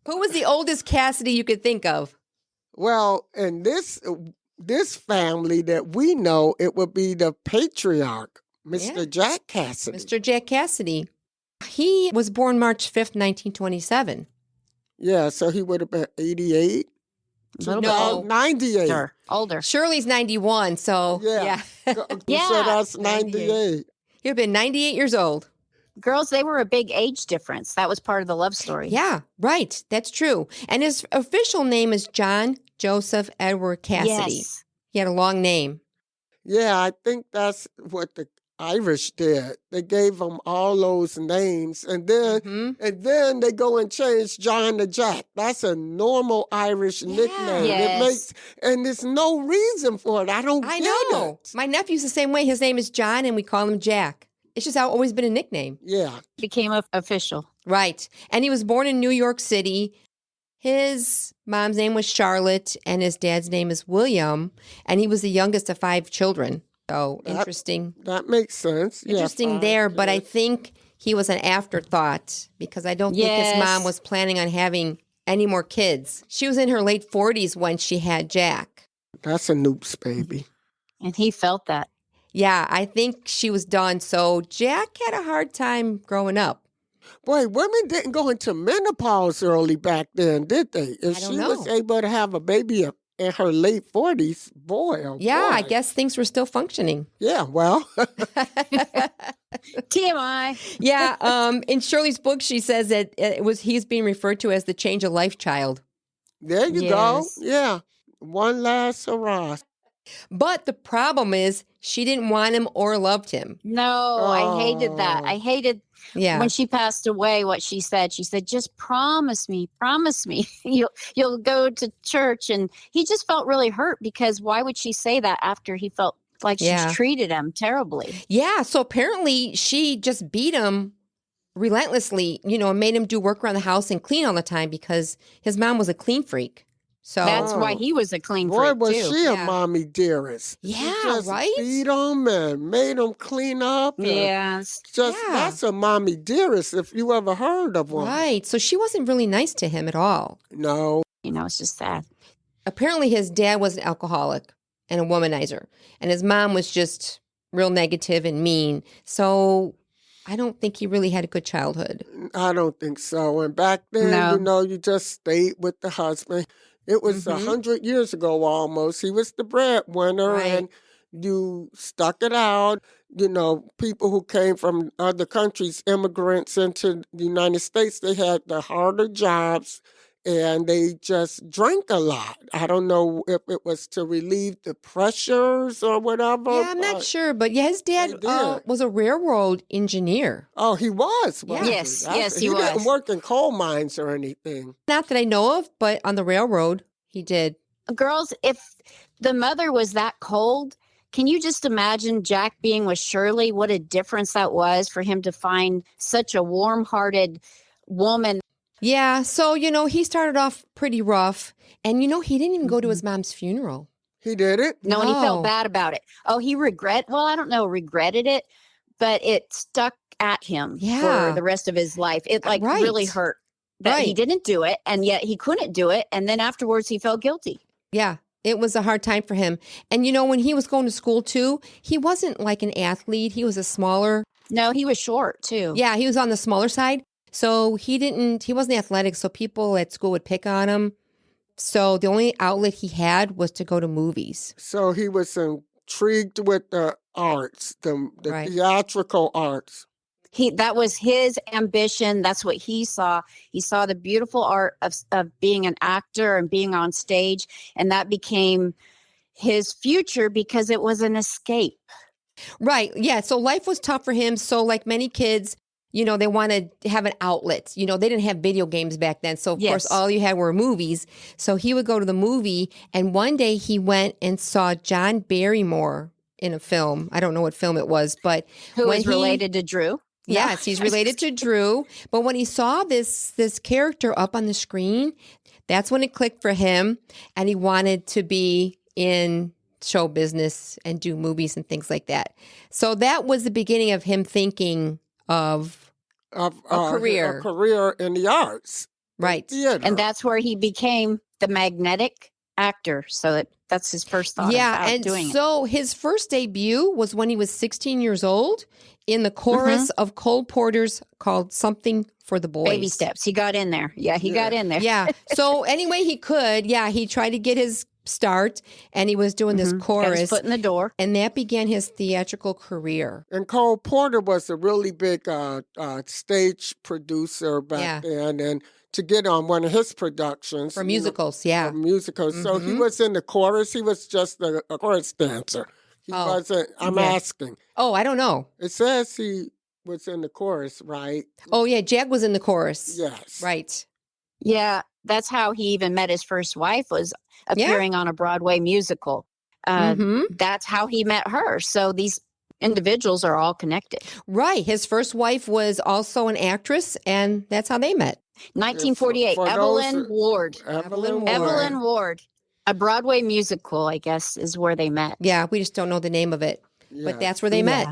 Who was the oldest Cassidy you could think of? Well, in this family that we know, it would be the patriarch, Mr. Yeah. Jack Cassidy. Mr. Jack Cassidy. He was born March 5th, 1927. Yeah, so he would have been 88. No. 98. Older. Shirley's 91, so Yeah. So Yeah. that's 98. He'd have been 98 years old. Girls, they were a big age difference. That was part of the love story. Yeah, right. That's true. And his official name is John Joseph Edward Cassidy. Yes. He had a long name. Yeah, I think that's what the Irish did. They gave them all those names, and then they go and change John to Jack. That's a normal Irish nickname. Yes. And there's no reason for it. I know. It. My nephew's the same way. His name is John, and we call him Jack. It's just always been a nickname. Yeah. Became official. Right. And he was born in New York City. His mom's name was Charlotte, and his dad's name is William, and he was the youngest of 5 children. So interesting. That makes sense. Interesting there, but I think he was an afterthought because I don't think his mom was planning on having any more kids. She was in her late 40s when she had Jack. That's a noops baby. And he felt that. Yeah, I think she was done. So Jack had a hard time growing up. Boy, women didn't go into menopause early back then, did they? If I don't she know. was able to have a baby in her late 40s, boy, oh Yeah, boy. I guess things were still functioning. Yeah, well. TMI. Yeah, in Shirley's book, she says that he's being referred to as the change of life child. There you go. Yes. Yeah. One last hurrah. But the problem is she didn't want him or loved him. No, I hated that. I hated when she passed away what she said. She said, just promise me, you'll go to church. And he just felt really hurt because why would she say that after he felt like she treated him terribly? Yeah, so apparently she just beat him relentlessly, and made him do work around the house and clean all the time because his mom was a clean freak. So that's why he was a clean boy, freak, was too. she a mommy dearest. Yeah, she just right? beat him and made him clean up. Yes. That's a mommy dearest if you ever heard of one. Right. So she wasn't really nice to him at all. No. It's just sad. Apparently his dad was an alcoholic and a womanizer. And his mom was just real negative and mean. So I don't think he really had a good childhood. I don't think so. And back then, you just stayed with the husband. It was 100 years ago almost. He was the breadwinner, and you stuck it out. People who came from other countries, immigrants into the United States, they had the harder jobs, and they just drank a lot. I don't know if it was to relieve the pressures or whatever. Yeah, I'm not sure. But his dad was a railroad engineer. Oh, he was? Yeah. Yes, he was. He didn't was. work in coal mines or anything. Not that I know of, but on the railroad, he did. Girls, if the mother was that cold, can you just imagine Jack being with Shirley? What a difference that was for him to find such a warm-hearted woman. Yeah, so, he started off pretty rough. And, he didn't even go to his mom's funeral. He did it? No, and he felt bad about it. Oh, I don't know, regretted it, but it stuck at him for the rest of his life. It really hurt that he didn't do it, and yet he couldn't do it. And then afterwards he felt guilty. Yeah, it was a hard time for him. And, when he was going to school too, he wasn't like an athlete. He was a smaller. No, he was short too. Yeah, he was on the smaller side. So he wasn't athletic. So people at school would pick on him. So the only outlet he had was to go to movies. So he was intrigued with the arts, the theatrical arts. That was his ambition. That's what he saw. He saw the beautiful art of being an actor and being on stage. And that became his future because it was an escape. Right. Yeah. So life was tough for him. So like many kids, they wanted to have an outlet. They didn't have video games back then. So, of course, all you had were movies. So he would go to the movie. And one day he went and saw John Barrymore in a film. I don't know what film it was, but who was related to Drew? Yes, he's related to Drew. But when he saw this character up on the screen, that's when it clicked for him. And he wanted to be in show business and do movies and things like that. So that was the beginning of him thinking of a career. A career in the arts. Right. Theater. And that's where he became the magnetic actor. So that's his first thought about doing it. So his first debut was when he was 16 years old in the chorus of Cole Porter's called Something for the Boys. Baby Steps. He got in there. Yeah, he got in there. Yeah. So anyway he could, he tried to get his start, and he was doing this chorus. Got his foot in the door. And that began his theatrical career. And Cole Porter was a really big stage producer back then, and to get on one of his productions. For musicals, For musicals. So he was in the chorus. He was just a chorus dancer. He wasn't, I'm asking. Oh, I don't know. It says he was in the chorus, right? Oh, yeah, Jack was in the chorus. Yes. Right. Yeah, that's how he even met his first wife, was appearing on a Broadway musical. That's how he met her. So these individuals are all connected. Right. His first wife was also an actress, and that's how they met. 1948, Evelyn Ward. Evelyn Ward. A Broadway musical, I guess, is where they met. Yeah, we just don't know the name of it. Yeah. But that's where they met.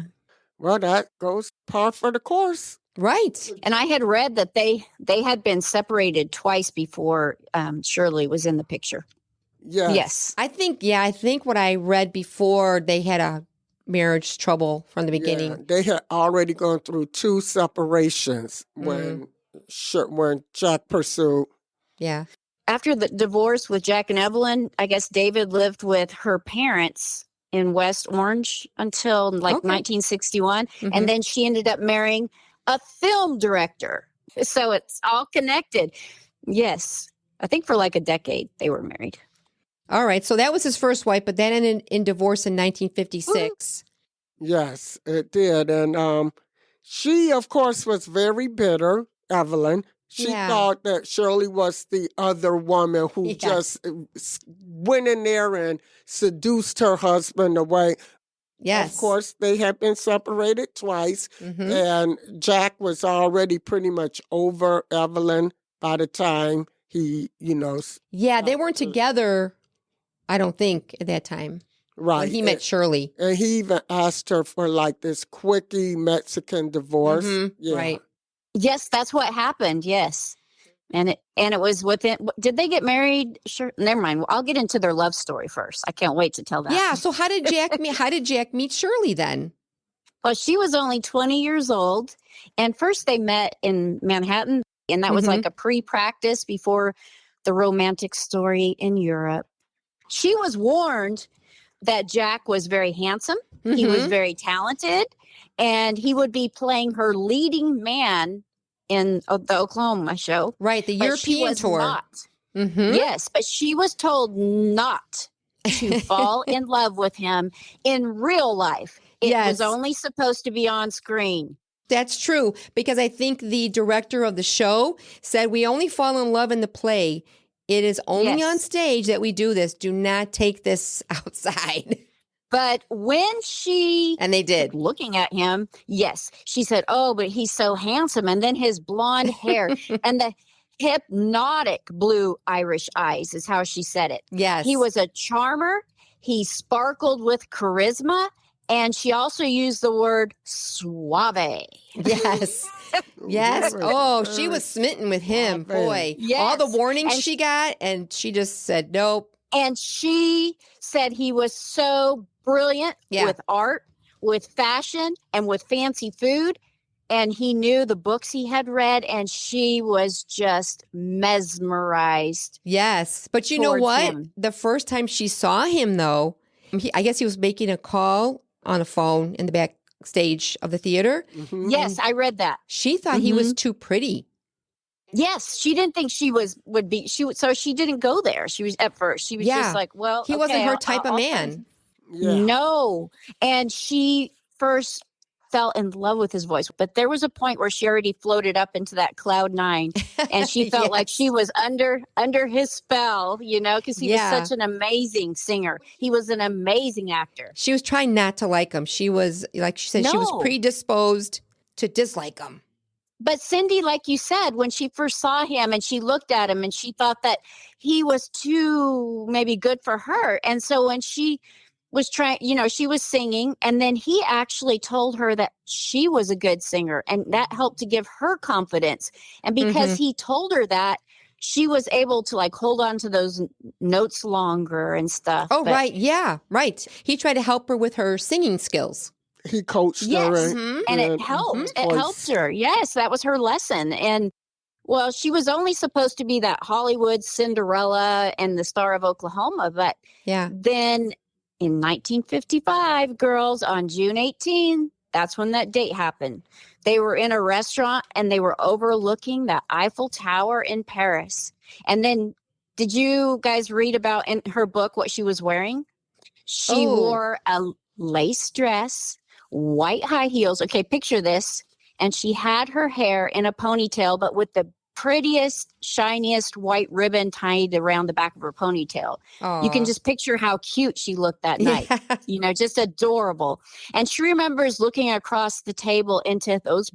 Well, that goes par for the course. Right. And I had read that they had been separated twice before Shirley was in the picture. Yes. I think what I read before, they had a marriage trouble from the beginning. Yeah, they had already gone through 2 separations when Jack pursued. Yeah. After the divorce with Jack and Evelyn, I guess David lived with her parents in West Orange until 1961. And then she ended up marrying a film director. So it's all connected. Yes. I think for like a decade they were married. All right. So that was his first wife, but that ended in divorce in 1956. Yes, it did. And she, of course, was very bitter, Evelyn. She thought that Shirley was the other woman who just went in there and seduced her husband away. Yes. Of course, they had been separated twice, and Jack was already pretty much over Evelyn by the time he, Yeah, they weren't together, I don't think, at that time. Right. When he met Shirley. And he even asked her for like this quickie Mexican divorce. Right. Yes, that's what happened. Yes. And it was within, did they get married? Sure. Never mind. I'll get into their love story first. I can't wait to tell that. Yeah. So how did Jack meet Shirley then? Well, she was only 20 years old. And first they met in Manhattan. And that was like a pre-practice before the romantic story in Europe. She was warned that Jack was very handsome. He was very talented. And he would be playing her leading man in the Oklahoma show. Right, the European tour. Not. Yes, but she was told not to fall in love with him in real life. It was only supposed to be on screen. That's true, because I think the director of the show said we only fall in love in the play. It is only on stage that we do this. Do not take this outside. But when she... And they did. Looking at him, she said, oh, but he's so handsome. And then his blonde hair and the hypnotic blue Irish eyes is how she said it. Yes. He was a charmer. He sparkled with charisma. And she also used the word suave. Yes. Yes. Oh, she was smitten with him. Boy. Yes. All the warnings she got, and she just said, nope. And she said he was so brilliant with art, with fashion, and with fancy food. And he knew the books he had read, and she was just mesmerized. Yes. But you know what? Him. The first time she saw him, though, I guess he was making a call on a phone in the backstage of the theater. Yes, I read that. She thought he was too pretty. Yes, she didn't think would be. So she didn't go there. She was at first. She was just like, well, he wasn't her type of man. No, and she first fell in love with his voice, but there was a point where she already floated up into that cloud 9, and she felt like she was under his spell, because he was such an amazing singer. He was an amazing actor. She was trying not to like him. She was, like she said, she was predisposed to dislike him. But Cindy, like you said, when she first saw him and she looked at him and she thought that he was too maybe good for her. And so when she was trying, she was singing, and then he actually told her that she was a good singer, and that helped to give her confidence. And because he told her that, she was able to like hold on to those notes longer and stuff. Oh, right. Yeah, right. He tried to help her with her singing skills. He coached her. And it helped. It helped her. Yes, that was her lesson. And well, she was only supposed to be that Hollywood Cinderella and the star of Oklahoma. But then in 1955, girls, on June 18, that's when that date happened. They were in a restaurant and they were overlooking the Eiffel Tower in Paris. And then did you guys read about in her book what she was wearing? She wore a lace dress, white high heels. Okay, picture this. And she had her hair in a ponytail, but with the prettiest, shiniest white ribbon tied around the back of her ponytail. Aww. You can just picture how cute she looked that night. Just adorable. And she remembers looking across the table into those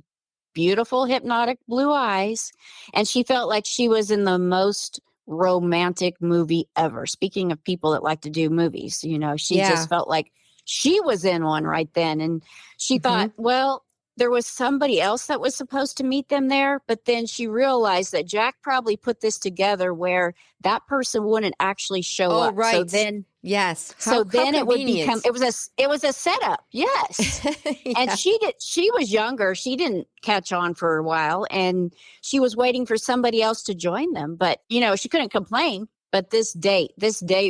beautiful, hypnotic blue eyes. And she felt like she was in the most romantic movie ever. Speaking of people that like to do movies, she just felt like she was in one right then. And she thought, well, there was somebody else that was supposed to meet them there, but then she realized that Jack probably put this together where that person wouldn't actually show up. Right. So then, how it would become. It was a setup. Yes. And she was younger. She didn't catch on for a while, and she was waiting for somebody else to join them. But she couldn't complain. But this date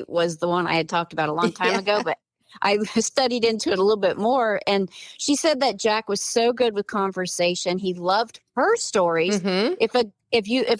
was the one I had talked about a long time ago. But I studied into it a little bit more, and she said that Jack was so good with conversation. He loved her stories. If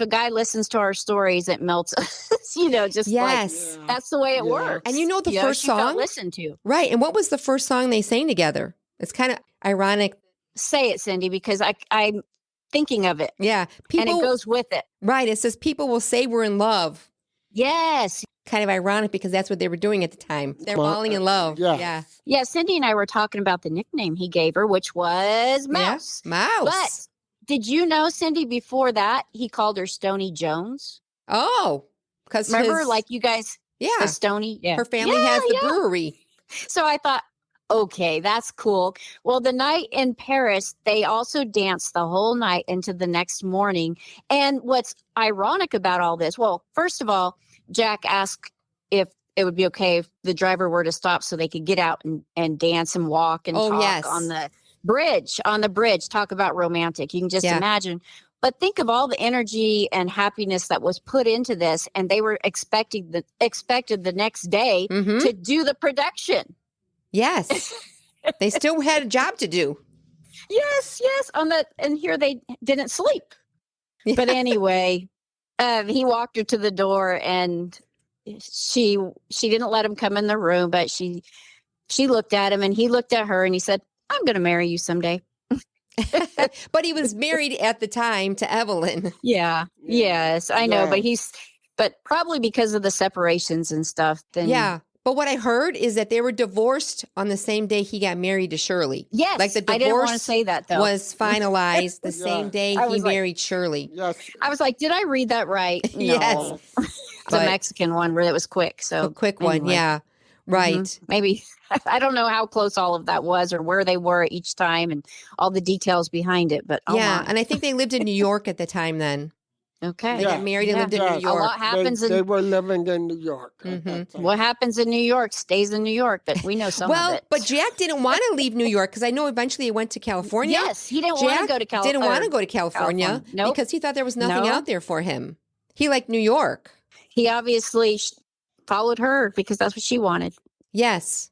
a guy listens to our stories, it melts us. Like that's the way it works. And the first song listened to, right? And what was the first song they sang together? It's kind of ironic. Say it, Cindy, because I'm thinking of it. Yeah, and it goes with it. Right. It says people will say we're in love. Yes. Kind of ironic because that's what they were doing at the time. They're falling in love. Yeah. Yeah. Cindy and I were talking about the nickname he gave her, which was Mouse. Yeah, Mouse. But did you know, Cindy, before that, he called her Stony Jones? Oh, because remember, like you guys, the Stony? Yeah. Her family has the brewery. So I thought, okay, that's cool. Well, the night in Paris, they also danced the whole night into the next morning. And what's ironic about all this, well, first of all, Jack asked if it would be okay if the driver were to stop so they could get out and dance and walk and talk on the bridge, talk about romantic. You can just imagine. But think of all the energy and happiness that was put into this, and they were expected the next day to do the production. Yes. They still had a job to do. Yes. And here they didn't sleep. Yeah. But anyway, he walked her to the door, and she didn't let him come in the room, but she looked at him, and he looked at her, and he said, "I'm going to marry you someday." But he was married at the time to Evelyn. Yeah. Yes, I know. But probably because of the separations and stuff. Then But what I heard is that they were divorced on the same day he got married to Shirley. Yes, like the divorce I didn't want to say that, though. Was finalized the same day he married Shirley. Yes. I was like, did I read that right? No. Yes. It's a Mexican one where it was quick. So a quick one, yeah. Right. Maybe. I don't know how close all of that was or where they were each time and all the details behind it. But and I think they lived in New York at the time then. Okay. They got married and lived in New York. A lot happens they were living in New York. What happens in New York stays in New York, but we know some of it. But Jack didn't want to leave New York because I know eventually he went to California. Yes, he didn't want to go to California. Didn't want to go to California because he thought there was nothing out there for him. He liked New York. He obviously followed her because that's what she wanted. Yes,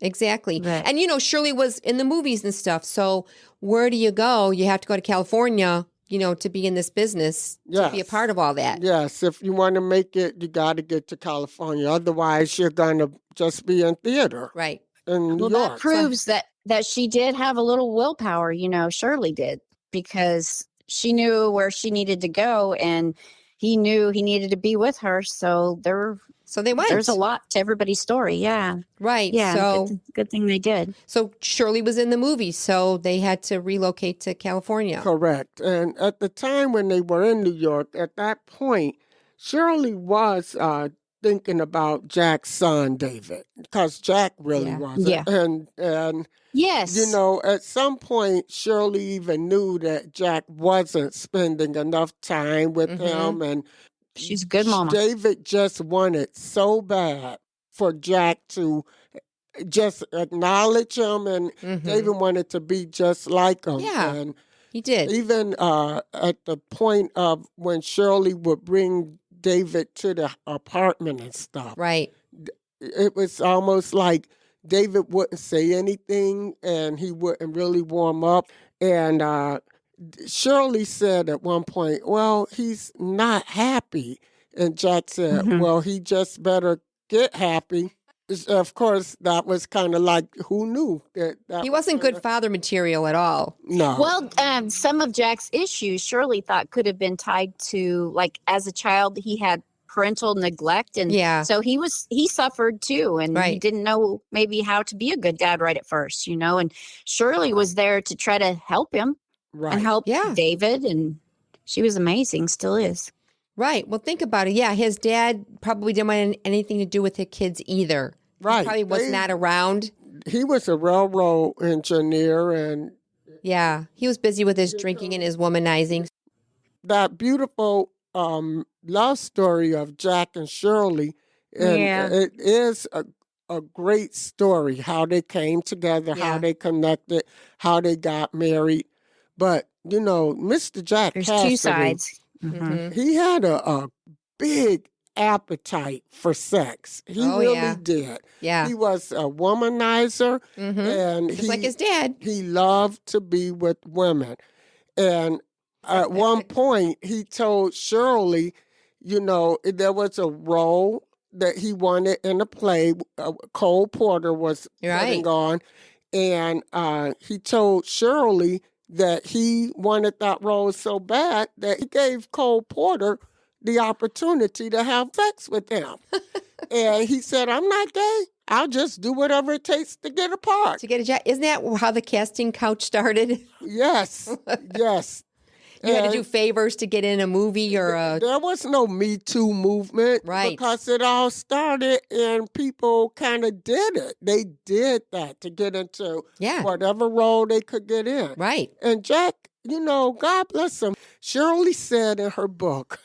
exactly. Right. And, Shirley was in the movies and stuff. So where do you go? You have to go to California, to be in this business, to be a part of all that. Yes. If you want to make it, you got to get to California. Otherwise, you're going to just be in theater. Right. In New York. That proves that she did have a little willpower, Shirley did, because she knew where she needed to go and he knew he needed to be with her. So they went. There's a lot to everybody's story. Yeah. Right. Yeah. So good thing they did. So Shirley was in the movie, so they had to relocate to California. Correct. And at the time when they were in New York, at that point, Shirley was thinking about Jack's son, David, because Jack really wasn't. And yes, you know, at some point, Shirley even knew that Jack wasn't spending enough time with him, and she's a good mama. David just wanted so bad for Jack to just acknowledge him, and David wanted to be just like him. Yeah, and he did. Even at the point of when Shirley would bring David to the apartment and stuff. Right. It was almost like David wouldn't say anything and he wouldn't really warm up. And Shirley said at one point, well, he's not happy. And Jack said, well, he just better get happy. Of course, that was kind of like, who knew that he wasn't good father material at all. No. Well, some of Jack's issues, Shirley thought, could have been tied to, like, as a child, he had parental neglect, and so he suffered too, and he didn't know maybe how to be a good dad right at first, you know. And Shirley was there to try to help him and help David, and she was amazing, still is. Right. Well, think about it. Yeah, his dad probably didn't want anything to do with the kids either. Right. He probably was not around. He was a railroad engineer, and yeah, he was busy with his drinking and his womanizing. That beautiful love story of Jack and Shirley, and it is a great story, how they came together, how they connected, how they got married. But, you know, Mr. Jack There's Cassidy, two sides. He had a big appetite for sex. He really did. Yeah. He was a womanizer, and just like his dad. He loved to be with women. And at one point, he told Shirley, you know, there was a role that he wanted in a play. Cole Porter was putting on. And he told Shirley that he wanted that role so bad that he gave Cole Porter the opportunity to have sex with him. And he said, I'm not gay. I'll just do whatever it takes to get a part. To get a job. Isn't that how the casting couch started? Yes, yes. You had to do favors to get in a movie or a... There was no Me Too movement. Right. Because it all started and people kind of did it. They did that to get into whatever role they could get in. Right. And Jack, you know, God bless him. Shirley said in her book,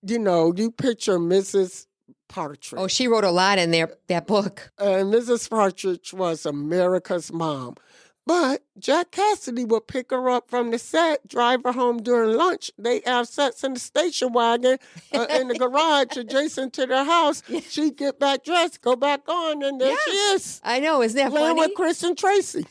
you know, you picture Mrs. Partridge. Oh, she wrote a lot in there, that book. And Mrs. Partridge was America's mom. But Jack Cassidy would pick her up from the set, drive her home during lunch. They have sex in the station wagon in the garage adjacent to their house. She'd get back dressed, go back on, and there she is. I know. Isn't that playing funny? with Chris and Tracy.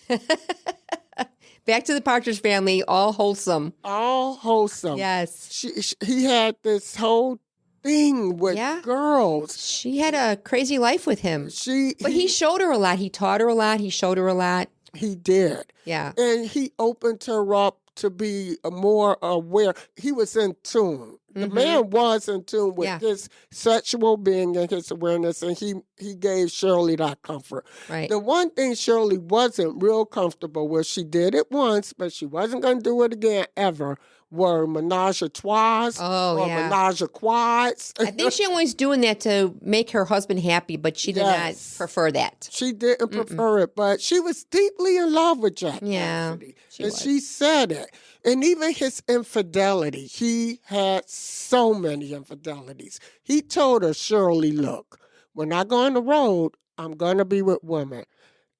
Back to the Partridge Family, all wholesome. All wholesome. Yes. He had this whole thing with girls. She had a crazy life with him. But he showed her a lot. He taught her a lot. He showed her a lot. He did. Yeah. And he opened her up to be more aware. He was in tune. The man was in tune with his sexual being and his awareness, and he gave Shirley that comfort. Right. The one thing Shirley wasn't real comfortable with, she did it once, but she wasn't going to do it again ever, were menage a trois or menage a quads. I think she was doing that to make her husband happy, but she did not prefer that. She didn't prefer it, but she was deeply in love with Jack Cassidy. She said it. And even his infidelity, he had so many infidelities. He told her, Shirley, look, when I go on the road, I'm going to be with women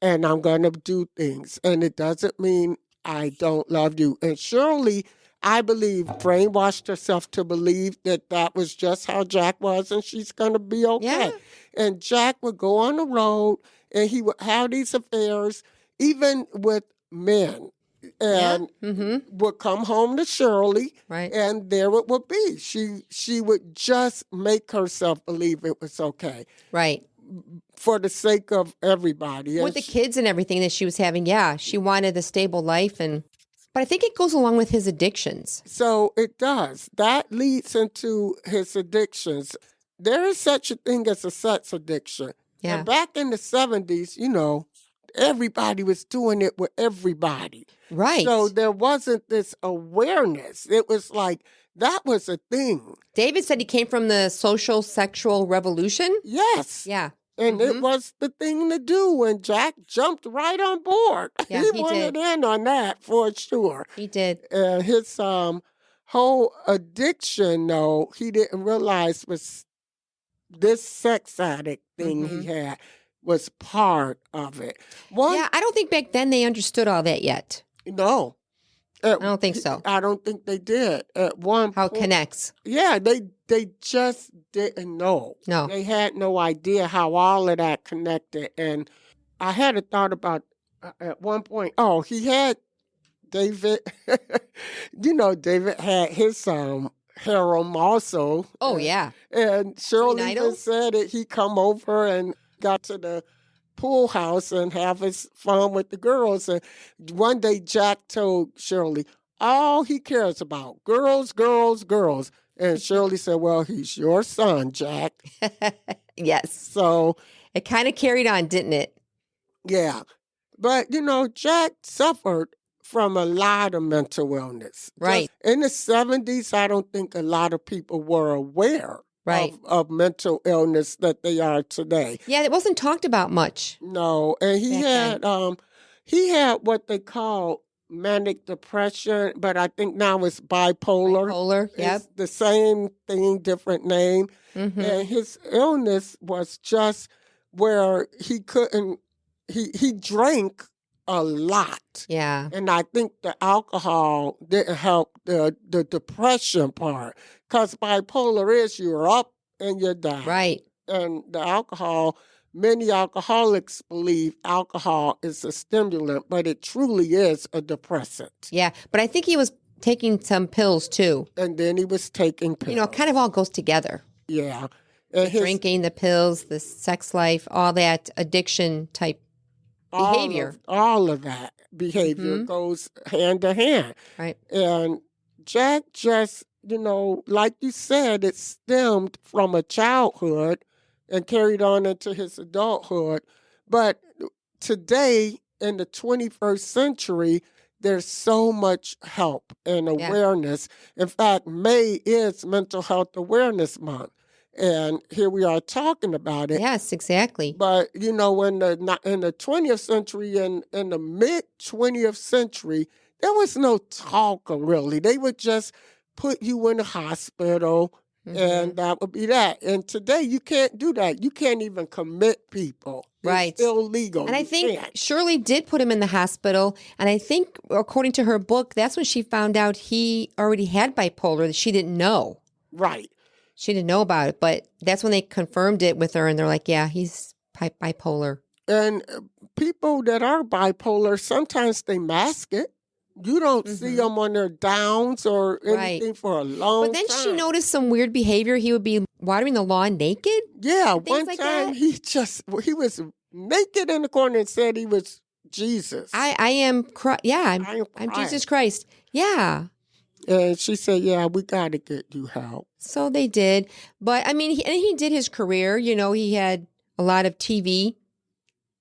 and I'm going to do things. And it doesn't mean I don't love you. And Shirley, I believe, brainwashed herself to believe that that was just how Jack was and she's going to be okay. Yeah. And Jack would go on the road and he would have these affairs, even with men. And would come home to Shirley, and there it would be. She would just make herself believe it was okay. Right. For the sake of everybody. With the kids and everything that she was having, she wanted a stable life. But I think it goes along with his addictions. So it does. That leads into his addictions. There is such a thing as a sex addiction. Yeah. And back in the 70s, you know, everybody was doing it with everybody. Right. So there wasn't this awareness. It was like That was a thing. David said he came from the social sexual revolution. Yes. Yeah. And it was the thing to do, and Jack jumped right on board. Yeah, he wanted in on that for sure. He did. And his whole addiction, though, he didn't realize was this sex addict thing he had was part of it. I don't think back then they understood all that yet. No. I don't think so. I don't think they did. At one How point, it connects. Yeah, they just didn't know. No. They had no idea how all of that connected. And I had a thought about at one point, he had David. David had his harem also. Oh, yeah. And Shirley even said it. He come over and got to the pool house and have his fun with the girls. And one day Jack told Shirley, all he cares about, girls, girls, girls. And Shirley said, well, he's your son, Jack. Yes. So it kind of carried on, didn't it? Yeah. But, Jack suffered from a lot of mental illness. Right. Just in the 70s, I don't think a lot of people were aware of mental illness that they are today. Yeah, it wasn't talked about much. No, and he had what they call manic depression, but I think now it's bipolar. Bipolar, yep. It's the same thing, different name. And his illness was just where he couldn't, he drank a lot. Yeah. And I think the alcohol didn't help the depression part. Because bipolar is you're up and you're down. Right. And the alcohol, many alcoholics believe alcohol is a stimulant, but it truly is a depressant. Yeah. But I think he was taking some pills too. And then he was taking pills. It kind of all goes together. Yeah. And drinking, the pills, the sex life, all that addiction type behavior. All of that behavior goes hand to hand. Right. And Jack just, like you said, it stemmed from a childhood and carried on into his adulthood. But today, in the 21st century, there's so much help and awareness. In fact, May is Mental Health Awareness Month. And here we are talking about it. Yes, exactly. But, in the 20th century and in the mid-20th century, there was no talk really. They would just put you in a hospital, and that would be that. And today, you can't do that. You can't even commit people. Right. It's illegal. And I think Shirley did put him in the hospital. And I think, according to her book, that's when she found out he already had bipolar that she didn't know. Right. She didn't know about it, but that's when they confirmed it with her, and they're like, yeah, he's bipolar. And people that are bipolar, sometimes they mask it. You don't see them on their downs or anything for a long time. But then she noticed some weird behavior. He would be watering the lawn naked. Yeah, one time he was naked in the corner and said he was Jesus. I am I'm Jesus Christ. Yeah. And she said, yeah, we got to get you help. So they did. But, I mean, he did his career. He had a lot of TV.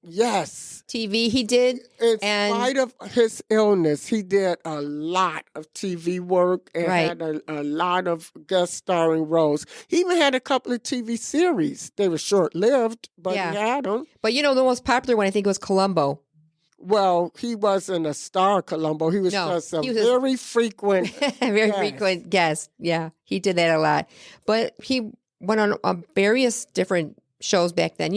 Yes. TV he did. In spite of his illness, he did a lot of TV work and had a lot of guest starring roles. He even had a couple of TV series. They were short-lived, but he had them. But, the most popular one, I think, was Columbo. Well, he wasn't a star, Columbo. He was just a very frequent frequent guest. Yeah, he did that a lot. But he went on various different shows back then.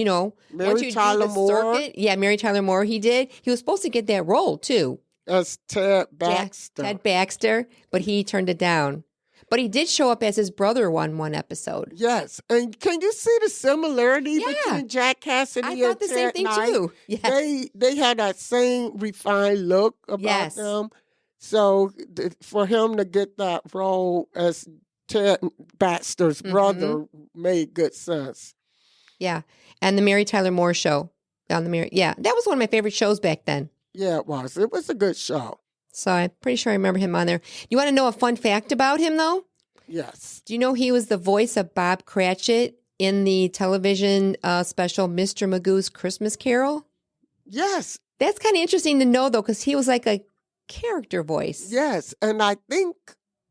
Mary Tyler Moore. Circuit, Mary Tyler Moore, he did. He was supposed to get that role, too. As Ted Baxter. Ted Baxter, but he turned it down. But he did show up as his brother one episode. Yes. And can you see the similarity between Jack Cassidy and Ted? I thought the same thing, too. Yes. They had that same refined look about them. So for him to get that role as Ted Baxter's brother made good sense. Yeah. And the Mary Tyler Moore show. That was one of my favorite shows back then. Yeah, it was. It was a good show. So I'm pretty sure I remember him on there. You want to know a fun fact about him, though? Yes. Do you know he was the voice of Bob Cratchit in the television special Mr. Magoo's Christmas Carol? Yes. That's kind of interesting to know, though, because he was like a character voice. Yes. And I think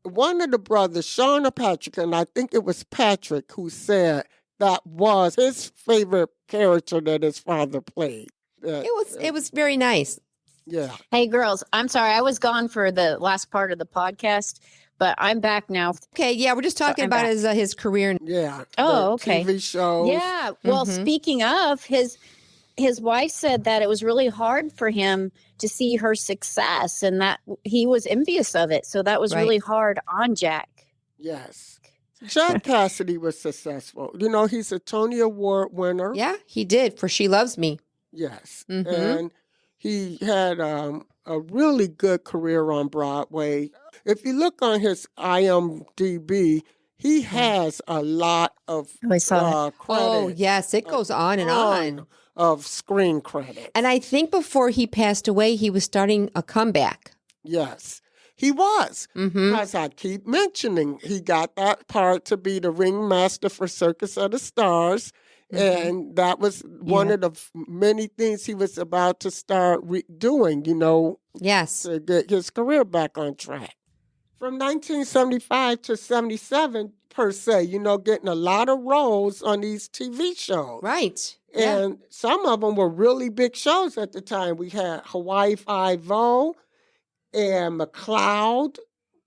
one of the brothers, Sean or Patrick, and I think it was Patrick, who said that was his favorite character that his father played. It was very nice. Yeah. Hey, girls, I'm sorry. I was gone for the last part of the podcast, but I'm back now. Okay, yeah, we're just talking about his career. Yeah. Oh, okay. TV shows. Yeah. Well, speaking of, his wife said that it was really hard for him to see her success and that he was envious of it. So that was really hard on Jack. Yes. Jack Cassidy was successful. You know, he's a Tony Award winner. Yeah, he did for She Loves Me. Yes. And he had a really good career on Broadway. If you look on his IMDb, he has a lot of credits. Oh, yes, it goes on and on. Of screen credits. And I think before he passed away, he was starting a comeback. Yes, he was. As I keep mentioning, he got that part to be the ringmaster for Circus of the Stars. And that was one of the many things he was about to start doing, you know. Yes. To get his career back on track. From 1975 to 77, per se, you know, getting a lot of roles on these TV shows. Right. And some of them were really big shows at the time. We had Hawaii Five-O and McCloud.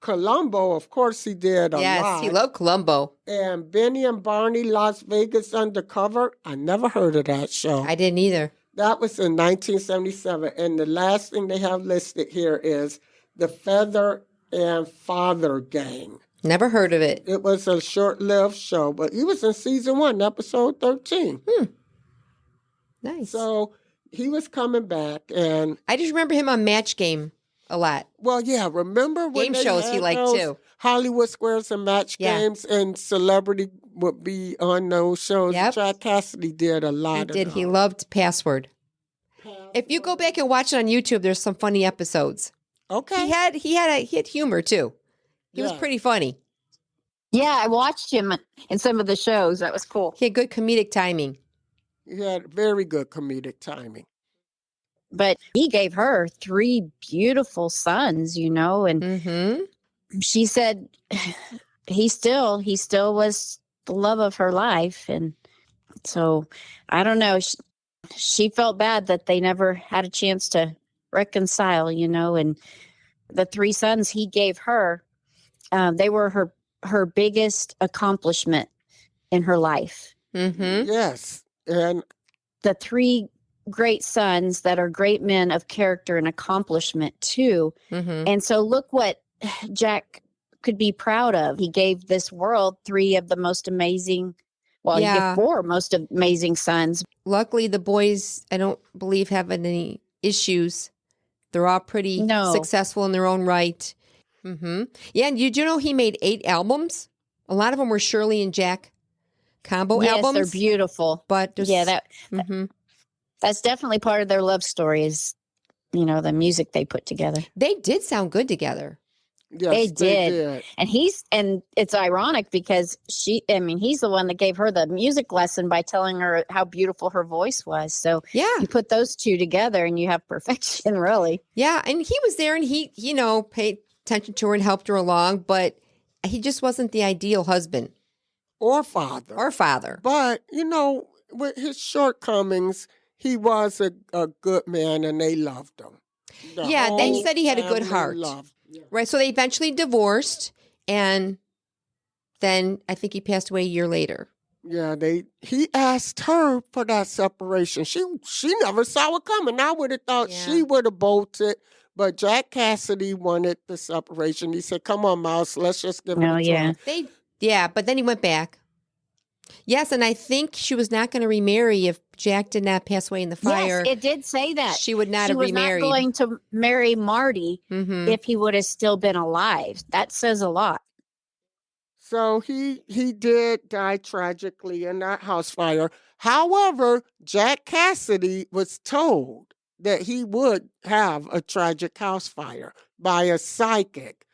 Columbo, of course, he did a lot. Yes, he loved Columbo. And Benny and Barney, Las Vegas Undercover. I never heard of that show. I didn't either. That was in 1977. And the last thing they have listed here is The Feather and Father Gang. Never heard of it. It was a short-lived show, but he was in season 1, episode 13. Nice. So he was coming back, and I just remember him on Match Game a lot. Well, yeah, remember when game shows he liked too. Hollywood Squares and Match Games, and celebrity would be on those shows. Yep. Jack Cassidy did a lot of He did. them. He loved Password. If you go back and watch it on YouTube, there's some funny episodes. Okay. He had humor too. He was pretty funny. Yeah, I watched him in some of the shows. That was cool. He had good comedic timing. He had very good comedic timing. But he gave her 3 beautiful sons, you know, and she said he still was the love of her life. And so I don't know. She felt bad that they never had a chance to reconcile, you know, and the 3 sons he gave her, they were her biggest accomplishment in her life. Yes. And the 3 great sons that are great men of character and accomplishment too. And so look what Jack could be proud of. He gave this world 3 of the most amazing, he gave 4 most amazing sons. Luckily, the boys, I don't believe, have any issues. They're all pretty successful in their own right. Yeah, and you know he made 8 albums? A lot of them were Shirley and Jack combo albums. Yes, they're beautiful. But that's definitely part of their love story is, you know, the music they put together. They did sound good together. Yes, they did. And it's ironic because he's the one that gave her the music lesson by telling her how beautiful her voice was. So you put those 2 together and you have perfection, really. Yeah, and he was there and he, you know, paid attention to her and helped her along, but he just wasn't the ideal husband. Or father. But, you know, with his shortcomings, he was a good man and they loved him. They said he had a good heart. Right, so they eventually divorced, and then I think he passed away a year later. Yeah, he asked her for that separation. She never saw it coming. I would have thought she would have bolted, but Jack Cassidy wanted the separation. He said, "Come on, Mouse, let's just give it a try." But then he went back. Yes, and I think she was not going to remarry if Jack did not pass away in the fire. Yes, it did say that. She would not have remarried. She was not going to marry Marty if he would have still been alive. That says a lot. So he did die tragically in that house fire. However, Jack Cassidy was told that he would have a tragic house fire by a psychic.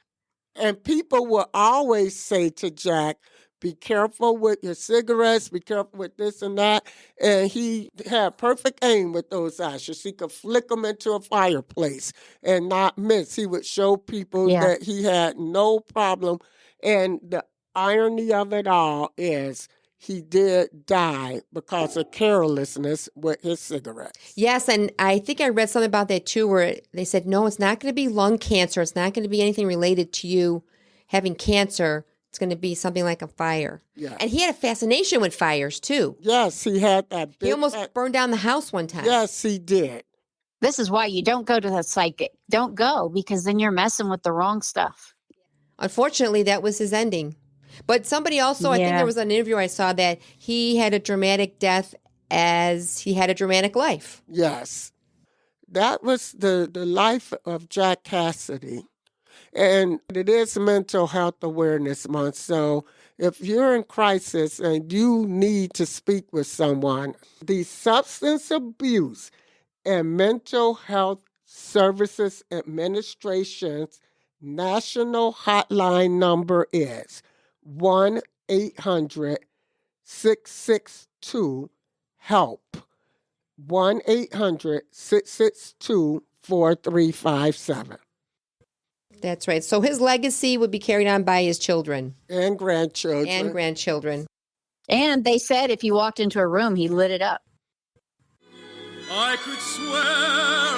And people will always say to Jack, be careful with your cigarettes, be careful with this and that. And he had perfect aim with those ashes. He could flick them into a fireplace and not miss. He would show people that he had no problem. And the irony of it all is he did die because of carelessness with his cigarettes. Yes, and I think I read something about that too, where they said, no, it's not going to be lung cancer. It's not going to be anything related to you having cancer. It's going to be something like a fire. Yeah. And he had a fascination with fires too. Yes, he had that big... He almost burned down the house one time. Yes, he did. This is why you don't go to the psychic. Don't go, because then you're messing with the wrong stuff. Unfortunately, that was his ending. But somebody also, I think there was an interview I saw that he had a dramatic death as he had a dramatic life. Yes. That was the life of Jack Cassidy. And it is Mental Health Awareness Month. So if you're in crisis and you need to speak with someone, the Substance Abuse and Mental Health Services Administration's national hotline number is 1-800-662-HELP. 1-800-662-4357. That's right. So his legacy would be carried on by his children. And grandchildren. And they said if you walked into a room, he lit it up. I could swear